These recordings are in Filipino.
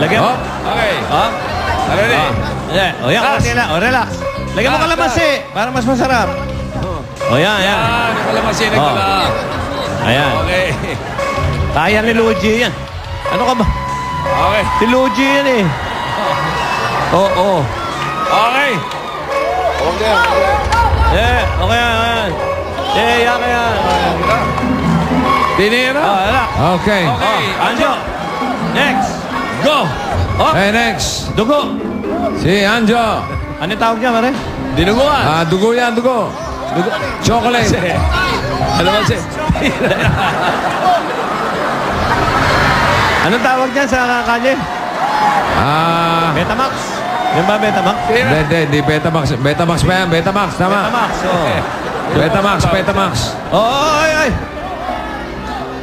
Lagyan mo. Okay. Ready? O yan, relax. Lagyan mo kalamansi para mas masarap. O yan. Kalamansi na pala. Ayan. Okay. Kaya ni Luigi yan. Ano ka ba? Okay. Si Luigi yan eh. Oo. Okay. Okay yan. Yan. Dinero. Relax. Okay. Anjo. Next. Go. Hey, next. Dugo. Si Anjo. Ano tawag niya, pare? Dinuguan. Dugo yan, dugo. Chocolate. Kalamansi. Anong tawag niyan sa kalye? Betamax. Yan ba Betamax? Hindi, Betamax. Betamax ba yan? Betamax, tama. Betamax, Betamax. ay.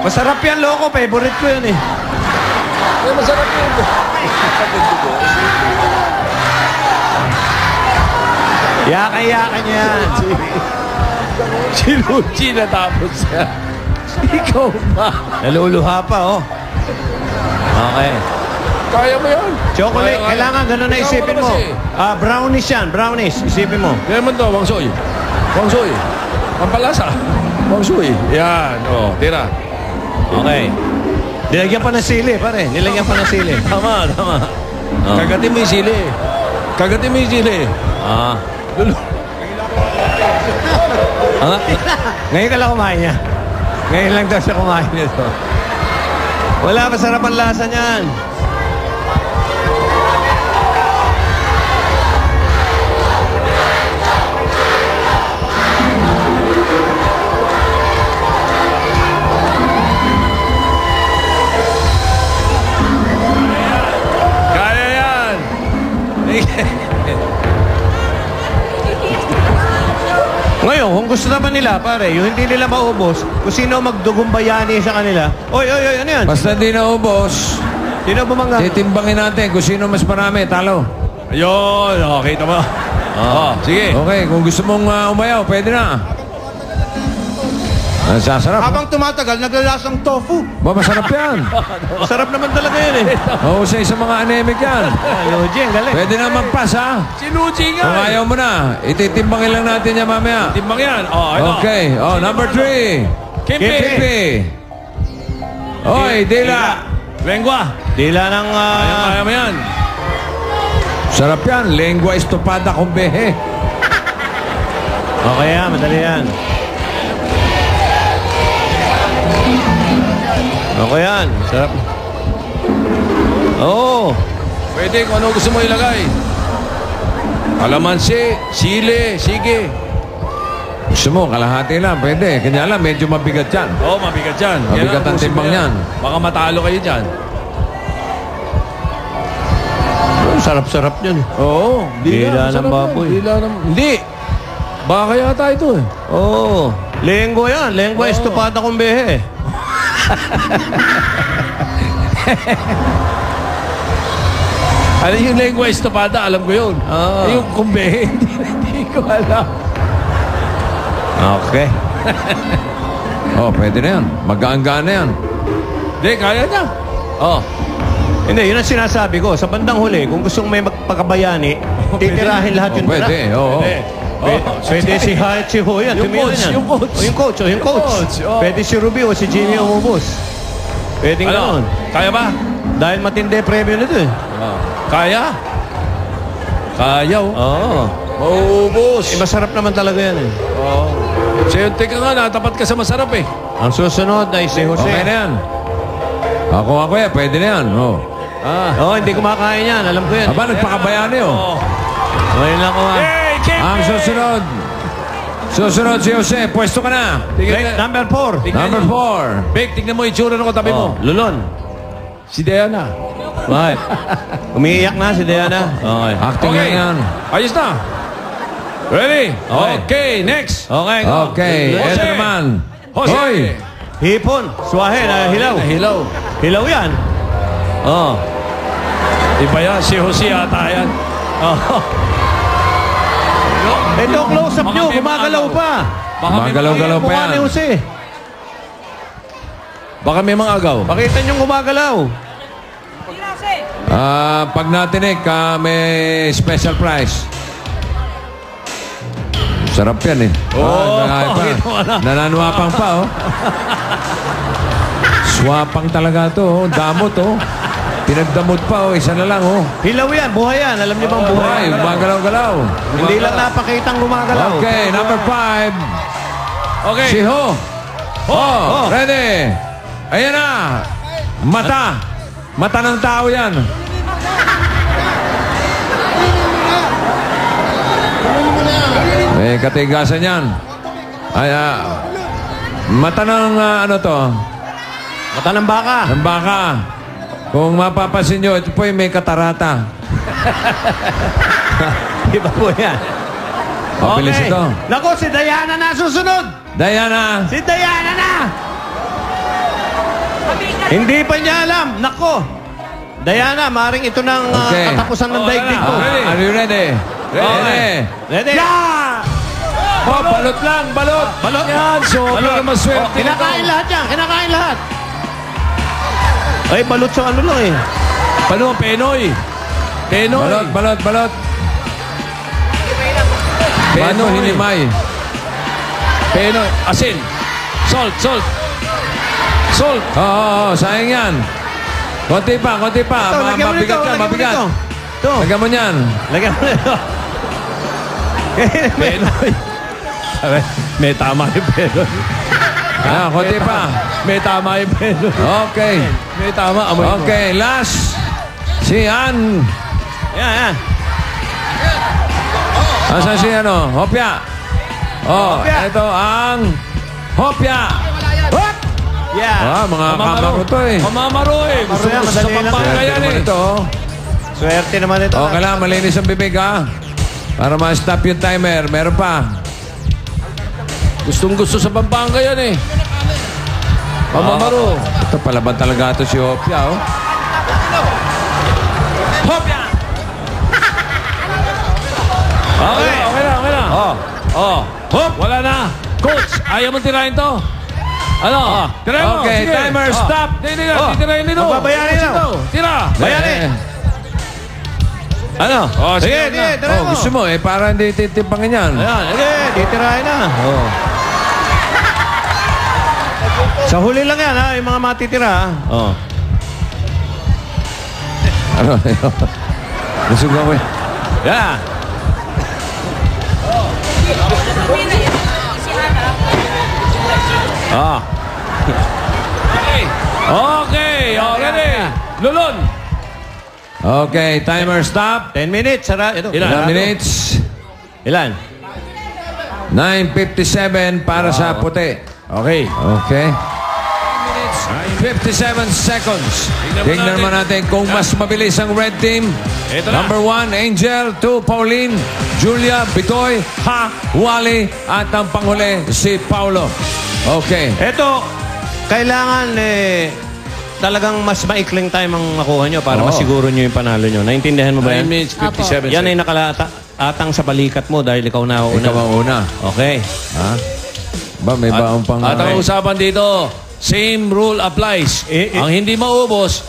Masarap yan, loko. Favorite ko yun eh. Masarap yun. Yakan yan. Si Luigi natapos yan. Ikaw ba? Naluluha pa, oh. Okay. Kaya mo yun. Chocolate, kailangan ganun na isipin mo. Brownies yan, brownies. Isipin mo. Kaya mo to, Wangsoy. Pampalasa. Wangsoy. Yan. Tira. Okay. Nilagyan pa ng sili, pare. Nilagyan pa ng sili. Tama. Kagatin mo yung sili. Ngayon ka lang kumain niya. Ngayon lang daw siya kumain nito. Wala, masarap ang lasa niyan. Kaya yan. Ngayon, kung gusto naman nila, pare, yung hindi nila maubos, kung sino magdugong bayani sa kanila, oy, ano yan? Basta di naubos, Sino bumangga? titimbangin natin kung sino mas marami, talo. Ayun. Kita mo. Sige. Okay, kung gusto mong umayaw, pwede na. Sasarap. Habang tumatagal, naglalasang tofu. Masarap yan. Masarap naman talaga yan eh. Mahusay sa mga anemic yan. Luigi, ang galing. Pwede na mag-pass, ha? Si Luigi nga. Kung ayaw mo na, ititimbangin lang natin yan mamaya. Timbang yan. Ito. Okay. Number 3. Kimpi. Oy, dila. Lengua. Dila ng... Kaya mo yan. Sarap yan. Lengua estopada con behe. Okay yan, madali yan. Okay yan, sarap. Pwede kung ano gusto mo ilagay. Kalamansi, sili, sige. Gusto mo, kalahati lang. Pwede. Kanya lang, medyo mabigat yan. Mabigat yan. Mabigat ang timbang yan. Baka matalo kayo dyan. Sarap-sarap yan eh. Oo. Dila ng baboy. Hindi. Baka yata ito eh. Lengua yan. Lengua estopada con behe. Ano yung lengua estopada? Alam ko yun. Yung kumbehe, hindi ko alam. Okay. Pwede na yan. Mag-gaang-gaan na yan. Hindi, kaya niya. Hindi, yun ang sinasabi ko. Sa bandang huli, kung gustong may magpakabayani, titirahin lahat yung tira. Pwede, oo. Pwede si Hayat, si Hoyan. Yung coach. Yung coach. Pwede si Ruby o si Jimmy umubos. Pwede nga nun. Kaya ba? Dahil matindi premyo nito eh. Kaya? Kaya, Maubos. Masarap naman talaga yan eh. Siyempre ka nga, natapat ka sa masarap eh. Ang susunod ay si Jose. Okay na yan. Ako yan. Pwede na yan. Hindi kumakain yan. Alam ko yan. Aba, nagpakabayani Ngayon lang ko Ang susunod si Jose. Pwesto ka na. Number 4. Number 4. Bek, tignan mo yung tsura ng katabi mo. Lulon. Si Diana. Bakit? Umiiyak na si Diana. Okay. Acting lang yan. Ayos na. Ready? Okay, next. Okay. Jose. Ito naman. Jose. Hoy. Hipon. Swahe na hilaw. Hilaw. Hilaw yan. Iba yan. Si Jose ata yan. Ito close-up nyo. Gumagalaw pa. Gumagalaw-galaw pa yan. Mukha ni Jose. Baka may mga agaw. Pakita nyo gumagalaw. Pag natinik, may special prize. Sarap yan eh. Nananwapang pa, oh. Swapang talaga to, oh. Damot, oh. Pinagdamot pa, oh. Isa na lang, oh. Hilaw yan, buhay yan. Alam niyo bang buhay? Ay, gumagalaw-galaw. Hindi lang napakitang gumagalaw. Okay, number 5. Okay. Si Ho. Ready. Ayan na. Mata. Mata ng tao yan. May katigasan yan. Ay, mata ng ano to? Mata ng baka. Ng baka. Kung mapapansin nyo, ito po yung may katarata. Di ba po yan? Mabilis ito. Naku, si Diana na susunod. Diana. Si Diana na. Hindi pa niya alam. Nako. Diana, maring ito ng katapusan ng daigdig ko. Are you ready? Ready? Ready? Yeah! Oh, balot lang, balot. Balot. Yan, sobra na maswerte. Kinakain lahat yan. Kinakain lahat. Ay, balot sa ano lang eh. Paano? Penoy. Penoy. Balot, balot, balot. Paano hinimay? Penoy. Asin. Salt, salt. Salt. Oo, sayang yan. Konti pa, konti pa. Ito, lagyan mo Mabigat nito, yan, lagyan mo mabigat. nito. Ito. Lagyan mo yan. Lagyan mo nito. Penoy. May tama yung Penoy. Konti pa. May tama yung Penoy. Okay. May tama. Amoy mo. Okay, last. Si Ann. Yan, yan. Asan si ano? Hopya. Oh, Hopya. ito ang Hopya. Hop! Yeah. Mga kamaro to eh. Mamamaro eh. Gusto Mamaro yan, mo sa madali lang. Pampanga yan naman eh. ito. Swerte naman ito. Okay lang, malinis ang bibig ha. Para ma-stop yung timer. Meron pa. Gustong gusto sa Pampanga yan eh. Mamamaro. Ito palaban talaga ito si Hopya, oh. Hopya! Okay, okay na, okay na. Oh. Hop! Wala na. Coach, ayaw mo tirahin to? Ano? Tirahin mo. Okay, sige. timer, stop. Hindi ka, titirahin nito. Magbabayarin na. Tira. Bayanin. Ano? Oh, Sige, sige, sige, tirahin mo. Gusto mo eh, para hindi titipangin yan. Ayan, titirahin na. Oh. Sa huli lang yan, ha? Yung mga matitira, ha? Oh. Ano? Gusto ko eh. Yeah. Okay, ready. Lulon. Okay, timer stop. 10 minutes. Ito. Ilan minutes? Ilan? 9:57 para sa puti. Okay. Okay. 57 seconds. Tingnan naman natin kung mas mabilis ang red team. Ito na. Number 1, Angel. 2, Pauline. Julia, Bitoy, Wally. At ang panghuli, si Paulo. Okay. Ito, kailangan talagang mas maikling time ang makuha nyo para masiguro nyo yung panalo nyo. Naintindihan mo ba 9 yan? minutes, 57 Yan ay seconds. nakalatang sa balikat mo dahil ikaw na una. Ikaw ang una. Okay. Ha? Ba, may baong pang... At ang usapan dito, same rule applies. Ang hindi maubos,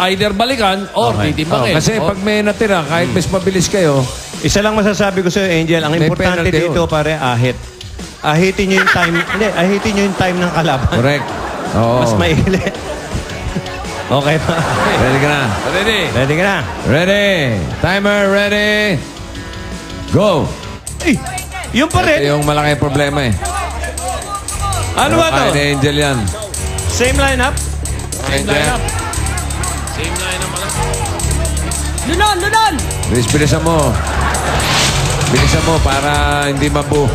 either balikan or titimbangin. kasi pag may natira, kahit mas mabilis kayo, Isa lang masasabi ko sa'yo, Angel. Ang May importante penalty dito, pare, ahit. Ahitin nyo yung time. Hindi, ahitin nyo yung time ng kalaban. correct. Oo. Mas maili. Okay pa. Ready ka na? Ready? Ready ka na? Ready. Timer, ready. Go. Eh, yung pa Ito rin. yung malaki problema eh. Ano ba Kaya to? ni Angel yan. Same lineup? Same lineup. Same lineup pala. Lunon! Bilisan mo. Bilisan mo para hindi mabuo.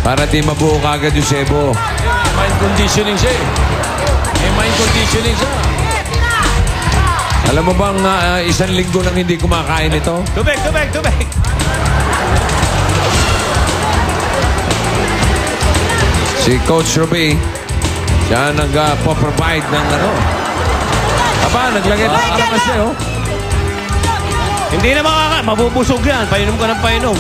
Para di mabuo kagad yung sebo. Mind conditioning siya eh. May mind conditioning siya. Alam mo bang isang linggo nang hindi kumakain ito? Tubig! Si Coach Ruby, siya nag-provide ng ano. Aba, naglagay ng arakas niya, oh. Hindi na mabubusog yan. Painom ka ng painom.